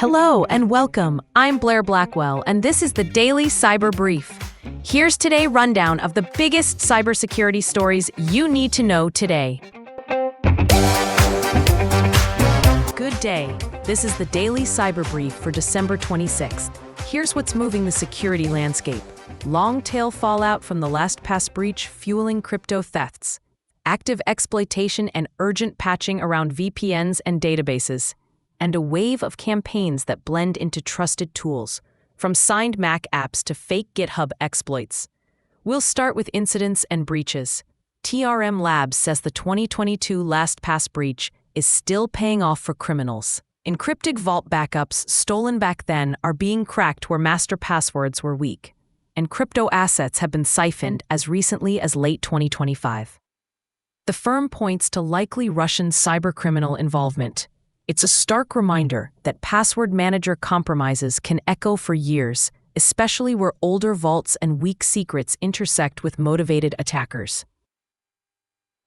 Hello and welcome. I'm Blair Blackwell, and this is the Daily Cyber Brief. Here's today's rundown of the biggest cybersecurity stories you need to know today. Good day. This is the Daily Cyber Brief for December 26th. Here's what's moving the security landscape. Long-tail fallout from the LastPass breach fueling crypto thefts. Active exploitation and urgent patching around VPNs and databases. And a wave of campaigns that blend into trusted tools, from signed Mac apps to fake GitHub exploits. We'll start with incidents and breaches. TRM Labs says the 2022 LastPass breach is still paying off for criminals. Encrypted vault backups stolen back then are being cracked where master passwords were weak, and crypto assets have been siphoned as recently as late 2025. The firm points to likely Russian cybercriminal involvement. It's a stark reminder that password manager compromises can echo for years, especially where older vaults and weak secrets intersect with motivated attackers.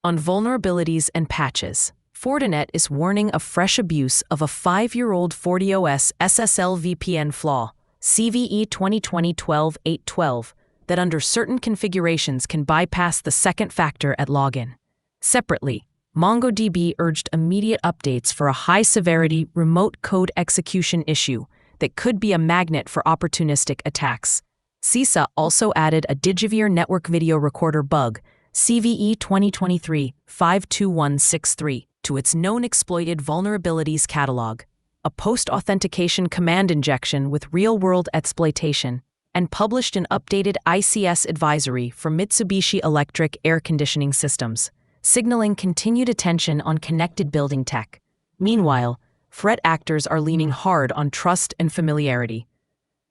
On vulnerabilities and patches, Fortinet is warning of fresh abuse of a 5-year-old FortiOS SSL VPN flaw, CVE 2020-12-812, that under certain configurations can bypass the second factor at login. Separately, MongoDB urged immediate updates for a high-severity remote code execution issue that could be a magnet for opportunistic attacks. CISA also added a Digivir network video recorder bug, CVE 2023-52163, to its known exploited vulnerabilities catalog, a post-authentication command injection with real-world exploitation, and published an updated ICS advisory for Mitsubishi Electric air conditioning systems, signaling continued attention on connected building tech. Meanwhile, threat actors are leaning hard on trust and familiarity.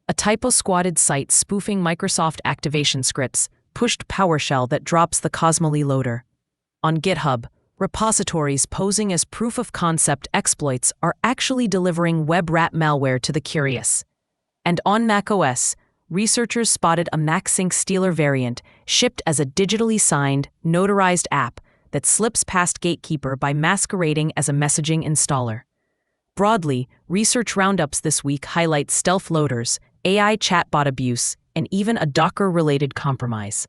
A typo-squatted site spoofing Microsoft activation scripts pushed PowerShell that drops the Cosmoli loader. On GitHub, repositories posing as proof-of-concept exploits are actually delivering web rat malware to the curious. And on macOS, researchers spotted a MacSync Stealer variant shipped as a digitally signed, notarized app that slips past Gatekeeper by masquerading as a messaging installer. Broadly, research roundups this week highlight stealth loaders, AI chatbot abuse, and even a Docker-related compromise.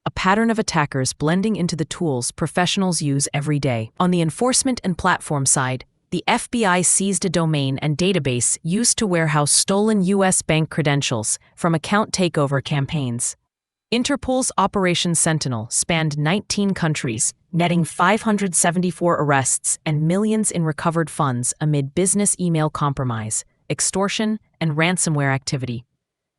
A pattern of attackers blending into the tools professionals use every day. On the enforcement and platform side, the FBI seized a domain and database used to warehouse stolen U.S. bank credentials from account takeover campaigns. Interpol's Operation Sentinel spanned 19 countries, netting 574 arrests and millions in recovered funds amid business email compromise, extortion, and ransomware activity.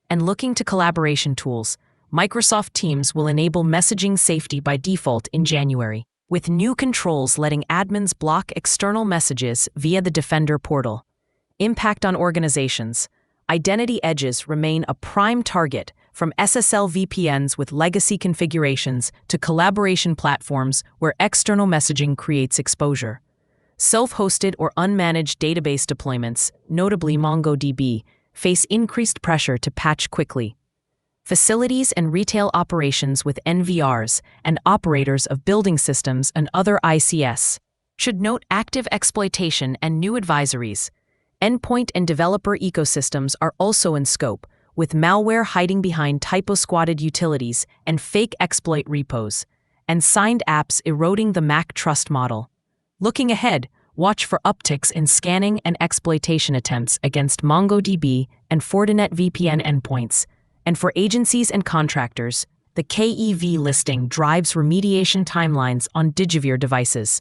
And looking to collaboration tools, Microsoft Teams will enable messaging safety by default in January, with new controls letting admins block external messages via the Defender portal. Impact on organizations. Identity edges remain a prime target, from SSL VPNs with legacy configurations to collaboration platforms where external messaging creates exposure. Self-hosted or unmanaged database deployments, notably MongoDB, face increased pressure to patch quickly. Facilities and retail operations with NVRs and operators of building systems and other ICS should note active exploitation and new advisories. Endpoint and developer ecosystems are also in scope, with malware hiding behind typo-squatted utilities and fake exploit repos, and signed apps eroding the Mac trust model. Looking ahead, watch for upticks in scanning and exploitation attempts against MongoDB and Fortinet VPN endpoints. And for agencies and contractors, the KEV listing drives remediation timelines on Digivir devices.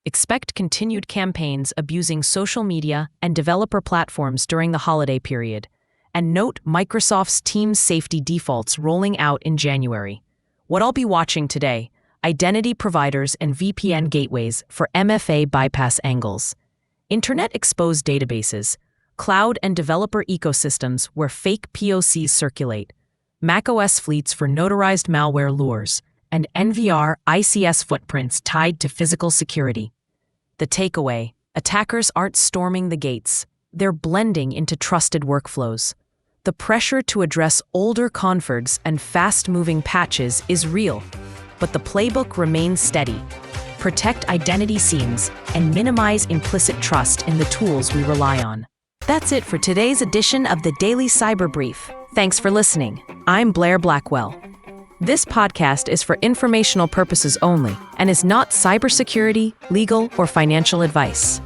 Expect continued campaigns abusing social media and developer platforms during the holiday period. And note Microsoft's Teams safety defaults rolling out in January. What I'll be watching today: identity providers and VPN gateways for MFA bypass angles. Internet-exposed databases, cloud and developer ecosystems where fake POCs circulate, macOS fleets for notarized malware lures, and NVR ICS footprints tied to physical security. The takeaway: attackers aren't storming the gates, they're blending into trusted workflows. The pressure to address older configs and fast-moving patches is real, but the playbook remains steady. Protect identity seams and minimize implicit trust in the tools we rely on. That's it for today's edition of the Daily Cyber Brief. Thanks for listening. I'm Blair Blackwell. This podcast is for informational purposes only and is not cybersecurity, legal, or financial advice.